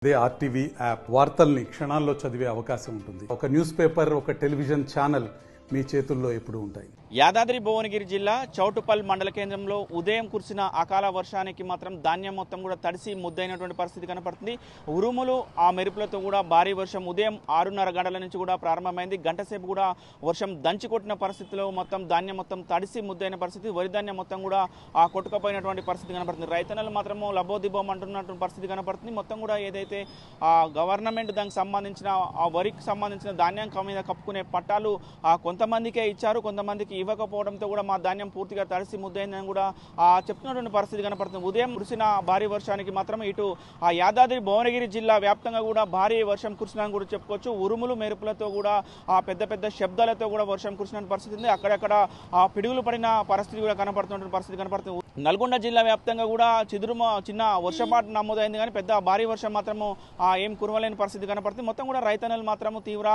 అదే RTV app వార్తల్ని క్షణాల్లో చదివే అవకాశం ఉంటుంది. ఒక న్యూస్ పేపర్, ఒక టెలివిజన్ ఛానల్ మీ చేతుల్లో ఎప్పుడూ ఉంటాయి. యాదాద్రి భువనగిరి జిల్లా చౌటుప్పల్ మండల కేంద్రంలో ఉదయం కురిసిన అకాల వర్షానికి మాత్రం ధాన్యం మొత్తం కూడా తడిసి ముద్దైనటువంటి పరిస్థితి కనపడుతుంది. ఉరుములు ఆ మెరుపులతో కూడా భారీ వర్షం ఉదయం 6:30 గంటల నుంచి కూడా ప్రారంభమైంది. గంట సేపు కూడా వర్షం దంచి కొట్టిన పరిస్థితిలో మొత్తం ధాన్యం మొత్తం తడిసి ముద్దైన పరిస్థితి. వరి ధాన్యం మొత్తం కూడా కొట్టుకుపోయినటువంటి పరిస్థితి కనపడుతుంది. రైతన్నలు మాత్రము లబోదిబోం అంటున్నటువంటి పరిస్థితి కనపడుతుంది. మొత్తం కూడా ఏదైతే గవర్నమెంట్ దానికి సంబంధించిన ఆ వరికి సంబంధించిన ధాన్యం మీద కప్పుకునే పట్టాలు కొంతమందికే ఇచ్చారు, కొంతమందికి ఇవ్వకపోవడంతో కూడా మా ధాన్యం పూర్తిగా తడిసి ముద్దైందని కూడా చెప్తున్నటువంటి పరిస్థితి కనపడుతుంది. ఉదయం కురిసిన భారీ వర్షానికి మాత్రం ఇటు యాదాద్రి భువనగిరి జిల్లా వ్యాప్తంగా కూడా భారీ వర్షం కురిసిందని కూడా చెప్పుకోవచ్చు. ఉరుములు మెరుపులతో కూడా పెద్ద పెద్ద శబ్దాలతో కూడా వర్షం కురిసిన పరిస్థితి ఉంది. అక్కడక్కడ పిడుగులు పడిన పరిస్థితి కూడా కనపడుతున్న పరిస్థితి కనపడుతుంది. నల్గొండ జిల్లా వ్యాప్తంగా కూడా చిన్న వర్షపాటు నమోదైంది, కానీ పెద్ద భారీ వర్షం మాత్రము ఏం కురవలేని పరిస్థితి కనపడుతుంది. మొత్తం కూడా రైతన్నలు మాత్రము తీవ్ర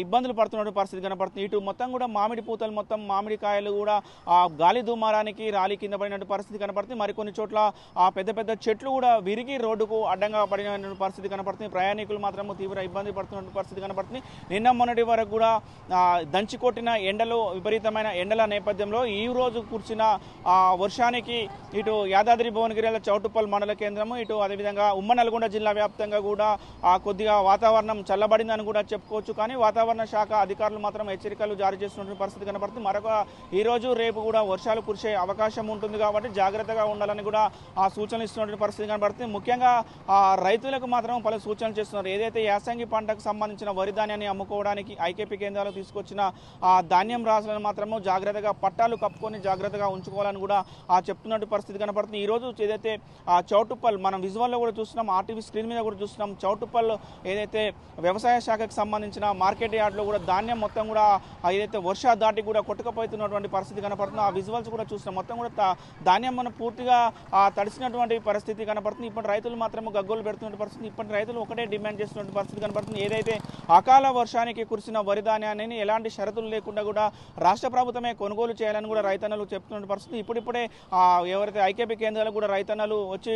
ఇబ్బందులు పడుతున్న పరిస్థితి కనపడుతుంది. ఇటు మొత్తం కూడా మామిడి పూతలు మొత్తం మామిడికాయలు కూడా గాలి దుమారానికి రాలి కింద పడినటువంటి పరిస్థితి కనపడుతుంది. మరికొన్ని చోట్ల పెద్ద పెద్ద చెట్లు కూడా విరిగి రోడ్డుకు అడ్డంగా పడిన పరిస్థితి కనపడుతుంది. ప్రయాణికులు మాత్రం తీవ్ర ఇబ్బంది పడుతున్న పరిస్థితి కనపడుతుంది. నిన్న మొన్నటి వరకు కూడా దంచి కొట్టిన ఎండలు, విపరీతమైన ఎండల నేపథ్యంలో ఈ రోజు కురిసిన వర్షానికి ఇటు యాదాద్రి భువనగిరి చౌటుప్పల్ మండల కేంద్రము, ఇటు అదేవిధంగా ఉమ్మడి నల్గొండ జిల్లా వ్యాప్తంగా కూడా కొద్దిగా వాతావరణం చల్లబడిందని కూడా చెప్పుకోవచ్చు. కానీ వాతావరణ శాఖ అధికారులు మాత్రం హెచ్చరికలు జారీ చేస్తున్న పరిస్థితి కనపడుతుంది. మరొక ఈ రోజు రేపు కూడా వర్షాలు కురిసే అవకాశం ఉంటుంది కాబట్టి జాగ్రత్తగా ఉండాలని కూడా సూచనలు ఇస్తున్నటువంటి పరిస్థితి కనబడుతుంది. ముఖ్యంగా రైతులకు మాత్రం పలు సూచనలు చేస్తున్నారు. ఏదైతే యాసంగి పంటకు సంబంధించిన వరి ధాన్యాన్ని అమ్ముకోవడానికి ఐకేపీ కేంద్రాలు తీసుకొచ్చిన ధాన్యం రాసులను మాత్రము జాగ్రత్తగా పట్టాలు కప్పుకొని జాగ్రత్తగా ఉంచుకోవాలని కూడా చెప్తున్నట్టు పరిస్థితి కనపడుతుంది. ఈ రోజు ఏదైతే చౌటుప్పల్ మనం విజువల్లో కూడా చూస్తున్నాం, ఆర్టీవీ స్క్రీన్ మీద కూడా చూస్తున్నాం. చౌటుప్పల్ ఏదైతే వ్యవసాయ శాఖకు సంబంధించిన మార్కెట్ యార్డ్లో కూడా ధాన్యం మొత్తం కూడా ఏదైతే వర్ష దాటి కూడా కొట్టుకుపోతున్నటువంటి పరిస్థితి కనపడుతుంది. ఆ విజువల్స్ కూడా చూస్తున్నాం. మొత్తం కూడా ధాన్యం మనం పూర్తిగా తడిసినటువంటి పరిస్థితి కనపడుతుంది. ఇప్పటి రైతులు మాత్రం గగ్గోలు పెడుతున్న పరిస్థితి. ఇప్పటి రైతులు ఒకటే డిమాండ్ చేస్తున్న పరిస్థితి కనపడుతుంది. ఏదైతే అకాల వర్షానికి కురిసిన వరి ధాన్యాన్ని ఎలాంటి షరతులు లేకుండా కూడా రాష్ట్ర ప్రభుత్వమే కొనుగోలు చేయాలని కూడా రైతన్నలు చెప్తున్న పరిస్థితి. ఇప్పుడిప్పుడే ఎవరైతే ఐకేపీ కేంద్రాలు కూడా రైతన్నలు వచ్చి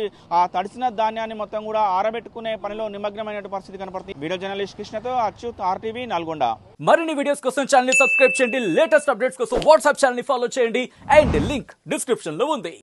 తడిసిన ధాన్యాన్ని మొత్తం కూడా ఆరబెట్టుకునే పనిలో నిమగ్నమైన పరిస్థితి కనపడుతుంది. వీడియో జర్నలిస్ట్ కృష్ణతో అచ్యుత్, ఆర్టీవీ నల్గొండ. మరిన్ని వీడియోస్ కోసం ఛానల్ ని సబ్స్క్రైబ్ చేయండి. లేటెస్ట్ అప్డేట్స్ కోసం వాట్సాప్ ఛానల్ ని ఫాలో చేయండి. అండ్ లింక్ డిస్క్రిప్షన్ లో ఉంది.